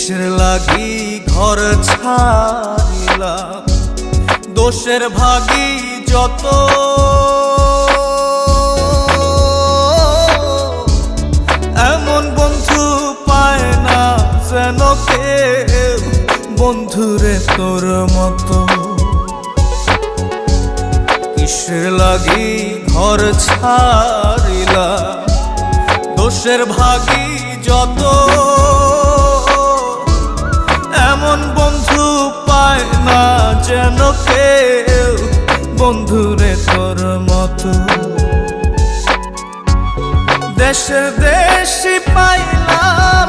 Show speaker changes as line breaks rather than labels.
কিসের লাগি ঘর ছাড়িলাম, দোষের ভাগী যত, এমন বন্ধু পায় না যেন কেউ, বন্ধুরে তোর মতো। কিসের লাগি ঘর ছাড়িলাম, দোষের ভাগী যত, এমন বন্ধু পায় না যেন কেউ, বন্ধুরে তোর মতো। দেশে দেশে পাইলাম